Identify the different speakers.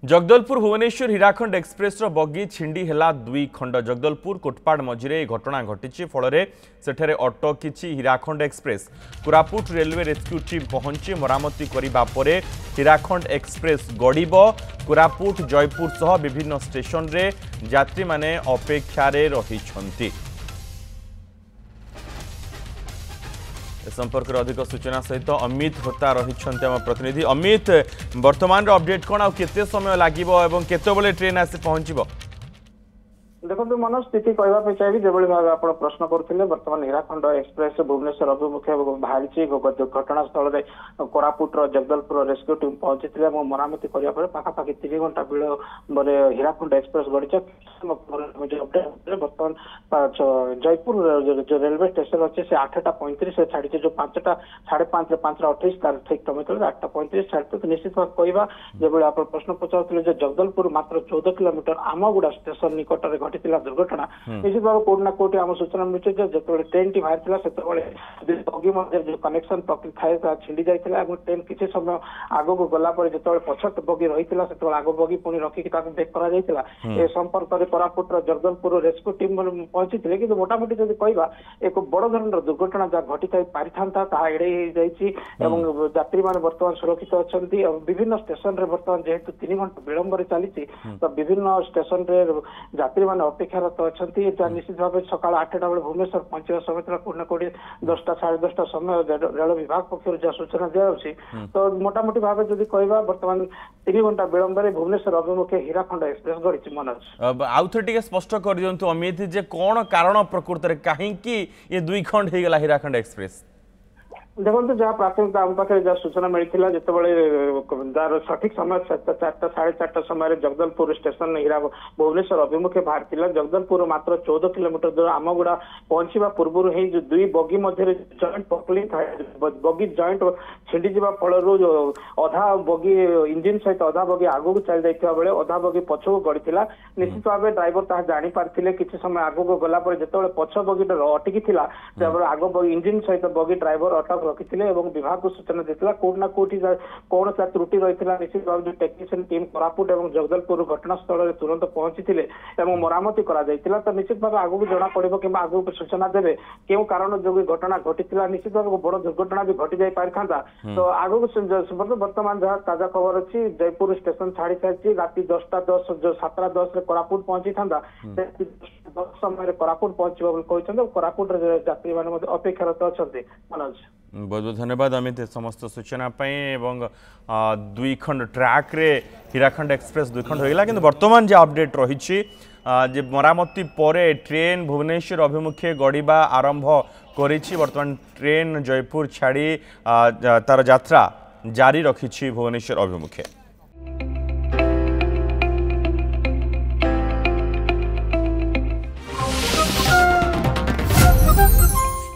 Speaker 1: Jagdalpur Bhubaneswar Hirakhand express बगी छिंडी हेला दुई खंड जगदलपुर कोटपाड़ मझिरे घटना घटी फल सेठे अटकी Hirakhand express Koraput railway rescue team पहुंची मरामती करने पर हीराखंड एक्सप्रेस गड़ब कोरापुट जयपुर सह विभिन्न स्टेशन रे यात्री माने अपेक्षारे रहिछंती। संपर्क अधिक सूचना सहित अमित होता रही प्रतिनिधि अमित वर्तमान अपडेट कौन आ केते समय लगे केतबले ट्रेन आसी पहुंचबो।
Speaker 2: देखो मनोज स्थिति कहवाई चाहिए जो भाव आप प्रश्न करते बर्तमान हीराखंड एक्सप्रेस भुवनेश्वर अभिमुखे बाहरी घटनास्थल में कोरापुटर जगदलपुर रेस्क्यू टीम पहुंची मरामती करने पाखापाखि 3 घंटा विलंब हीराखंड एक्सप्रेस गड़ी बर्तमान जयपुर जो रेलवे स्टेशन अच्छे से 8:35 छाड़ी जो 5टा 5:30 5:28 ठीक समय 8:35 छाड़ी निश्चित भाव कहवा जो आप प्रश्न पचारे जगदलपुर मात्र 14 किलोमीटर आमगुड़ा स्टेशन निकट में घटी दुर्घटना निश्चित भाव कोट ना कोटी आम सूचना मिलूँ जो ट्रेन टी बाहर से बगी जो कनेक्शन था छिंडी जाता ट्रेन किसी समय आग को गलापर जो पछट बगी रही है आग बगी पुणी रखिक ब्रेक कर संपर्क में कोरापुट जगदलपुर रेस्क्यू टीम पहुंची कि मोटामोटी जब कहवा एक बड़ धरण दुर्घटना जहाँ घटी पारि था एड़े यात्री मैंने बर्तमान सुरक्षित अच्छा विभिन्न स्टेशन रे बर्तमान जेहेतु 3 घंटा विलंब चली तो विभिन्न स्टेशन रे यात्री मैंने अपेक्षारत अच्छा निश्चित भाव सका 8टा बेले भुवनेश्वर पहुंचा समय कोना कोटी 10टा 10:30 समय रेल विभाग पक्ष जहाँ सूचना दी तो मोटामोटी भाव जब कहवा बर्तमान 3 घंटा विलंब भुवनेश्वर अभिमुखे हीराखंड एक्सप्रेस गड़ी। मनोज आउ थे
Speaker 1: स्पष्ट कर दिंतु अमित जे कौन कारण प्रकृत में कहीं ये 2 खंड हो गला हीराखंड एक्सप्रेस।
Speaker 2: देखो जहाँ प्राथमिक आम पाखे जहाँ सूचना मिलता जो जार सठिक समय 4टा 4:30 समय जगदलपुर स्टेशन हीरा भुवनेश्वर अभिमुखे बाहर जगदलपुर मात्र 14 किलोमीटर दूर आमगुड़ा पहुंचा पूर्व ही जो 2 बगी मध्य जॉइंट पकली था बगी जॉइंट छिंडी जा फल अधा बगी इंजिन सहित अधा बगी आगू को चली जाता बेले अधा बगी पछक गड़ी निश्चित भाव ड्राइवर ताहा जानी पारथिले किसी समय आगू को गला जो पछ बगी अटकी आग बगी इंजिन सहित बगी ड्राइवर अटक रखी विभाग को सूचना देता कोट ना कोटी कौन सा त्रुटि रही निश्चित भाव जो टेक्नीशियन टीम कोरापुट और जगदलपुर घटनास्थल में तुरंत पहुंची मरामती तो निश्चित भाव आगू जना पड़ो कि आगू सूचना देवे क्यों कारण जो घटना घटी निश्चित भाव बड़ दुर्घटना भी घटी जाई पारि था तो आगू बर्तमान जहाँ ताजा खबर अच्छी जयपुर स्टेशन छाड़ी सारी राति 10:10 जो 7:10 कोरापुट पहुंची था 10 समय कोरापुट पहुंचा कोरापुट यात्री मैंने अपेक्षारत अच्छा। मनोज
Speaker 1: बहुत बहुत धन्यवाद अमित समस्त सूचना 2 खंड ट्रैक रे हीराखंड एक्सप्रेस 2 खंड होगा कि वर्तमान जो अपडेट रही मरामती पर ट्रेन भुवनेश्वर अभिमुखे गड़िबा आरंभ करिछि वर्तमान ट्रेन जयपुर छाड़ी तार यात्रा जारी रखी भुवनेश्वर अभिमुखे।